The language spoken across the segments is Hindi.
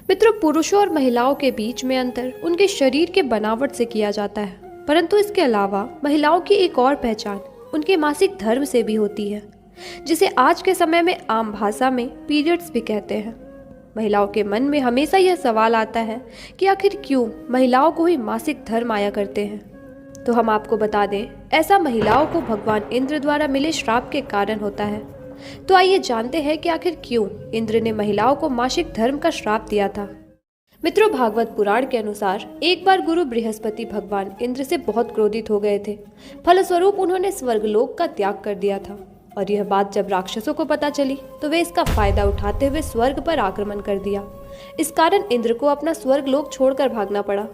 मित्रों, पुरुषों और महिलाओं के बीच में अंतर उनके शरीर के बनावट से किया जाता है, परंतु इसके अलावा महिलाओं की एक और पहचान उनके मासिक धर्म से भी होती है, जिसे आज के समय में आम भाषा में पीरियड्स भी कहते हैं। महिलाओं के मन में हमेशा यह सवाल आता है कि आखिर क्यों महिलाओं को ही मासिक धर्म आया करते हैं। तो हम आपको बता दें, ऐसा महिलाओं को भगवान इंद्र द्वारा मिले श्राप के कारण होता है। तो आइए जानते हैं कि आखिर क्यों इंद्र ने महिलाओं को मासिक धर्म का श्राप दिया था। मित्रों, भागवत पुराण के अनुसार एक बार गुरु बृहस्पति भगवान इंद्र से बहुत क्रोधित हो गए थे। फलस्वरूप उन्होंने स्वर्गलोक का त्याग कर दिया था और यह बात जब राक्षसों को पता चली तो वे इसका फायदा उठाते हुए स्वर्ग पर आक्रमण कर दिया। इस कारण इंद्र को अपना स्वर्गलोक छोड़कर भागना पड़ा।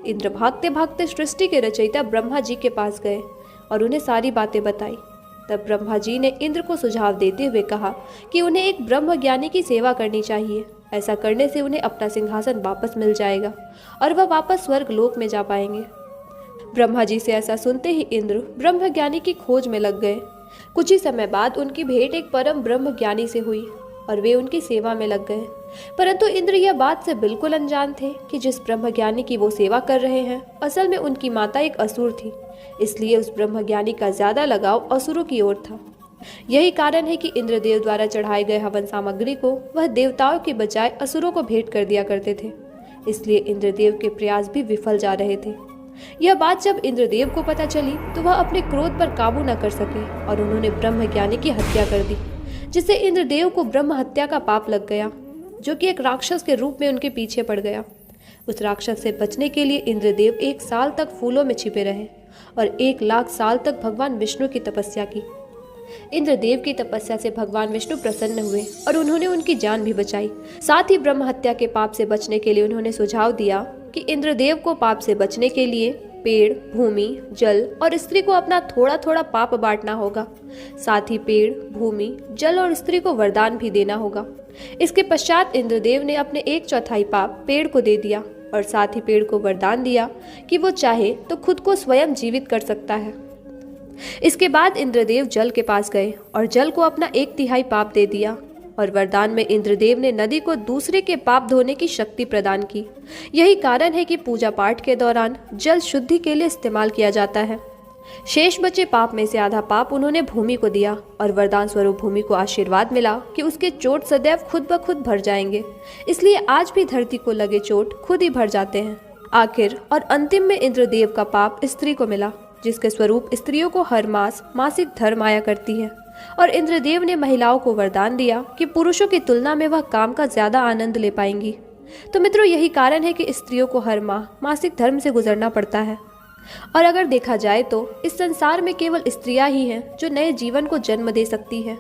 इंद्र भागते भागते सृष्टि के रचयिता ब्रह्मा जी के पास गए और उन्हें सारी बातें बताई। तब ब्रह्मा जी ने इंद्र को सुझाव देते हुए कहा कि उन्हें एक ब्रह्म ज्ञानी की सेवा करनी चाहिए। ऐसा करने से उन्हें अपना सिंहासन वापस मिल जाएगा और वह वापस स्वर्ग लोक में जा पाएंगे। ब्रह्मा जी से ऐसा सुनते ही इंद्र ब्रह्म ज्ञानी की खोज में लग गए। कुछ ही समय बाद उनकी भेंट एक परम ब्रह्म ज्ञानी से हुई और वे उनकी सेवा में लग गए। परंतु इंद्र यह बात से बिल्कुल अनजान थे कि जिस ब्रह्म ज्ञानी की वो सेवा कर रहे हैं, असल में उनकी माता एक असुर थी। इसलिए उस ब्रह्म ज्ञानी का ज्यादा लगाव असुरों की ओर था। यही कारण है कि इंद्रदेव द्वारा चढ़ाए गए हवन सामग्री को वह देवताओं के बजाय असुरों को भेंट कर दिया करते थे। इसलिए इंद्रदेव के प्रयास भी विफल जा रहे थे। यह बात जब इंद्रदेव को पता चली तो वह अपने क्रोध पर काबू न कर सके और उन्होंने ब्रह्म ज्ञानी की हत्या कर दी, जिससे इंद्रदेव को ब्रह्म हत्या का पाप लग गया, जो कि एक राक्षस के रूप में उनके पीछे पड़ गया। उस राक्षस से बचने के लिए इंद्रदेव 1 साल तक फूलों में छिपे रहे और 1 लाख साल तक भगवान विष्णु की तपस्या की। इंद्रदेव की तपस्या से भगवान विष्णु प्रसन्न हुए और उन्होंने उनकी जान भी बचाई। साथ ही ब्रह्म हत्या के पाप से बचने के लिए उन्होंने सुझाव दिया कि इंद्रदेव को पाप से बचने के लिए पेड़, भूमि, जल और स्त्री को अपना थोड़ा थोड़ा पाप बांटना होगा। साथ ही पेड़, भूमि, जल और स्त्री को वरदान भी देना होगा। इसके पश्चात इंद्रदेव ने अपने 1/4 पाप पेड़ को दे दिया और साथ ही पेड़ को वरदान दिया कि वो चाहे तो खुद को स्वयं जीवित कर सकता है। इसके बाद इंद्रदेव जल के पास गए और जल को अपना 1/3 पाप दे दिया और वरदान में इंद्रदेव ने नदी को दूसरे के पाप धोने की शक्ति प्रदान की। यही कारण है कि पूजा पाठ के दौरान जल शुद्धि के लिए इस्तेमाल किया जाता है। शेष बचे पाप में से आधा पाप उन्होंने भूमि को दिया और वरदान स्वरूप भूमि को आशीर्वाद मिला कि उसके चोट सदैव खुद ब खुद भर जाएंगे। इसलिए आज भी धरती को लगे चोट खुद ही भर जाते हैं। आखिर और अंतिम में इंद्रदेव का पाप स्त्री को मिला, जिसके स्वरूप स्त्रियों को हर मास मासिक धर्म आया करती है। और इंद्रदेव ने महिलाओं को वरदान दिया कि पुरुषों की तुलना में वह काम का ज्यादा आनंद ले पाएंगी। तो मित्रों, यही कारण है कि स्त्रियों को हर माह मासिक धर्म से गुजरना पड़ता है। और अगर देखा जाए तो इस संसार में केवल स्त्रियां ही हैं जो नए जीवन को जन्म दे सकती हैं।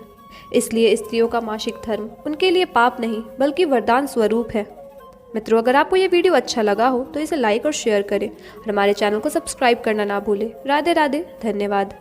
इसलिए स्त्रियों का मासिक धर्म उनके लिए पाप नहीं बल्कि वरदान स्वरूप है। मित्रों, अगर आपको ये वीडियो अच्छा लगा हो तो इसे लाइक और शेयर करें और हमारे चैनल को सब्सक्राइब करना ना भूलें। राधे राधे, धन्यवाद।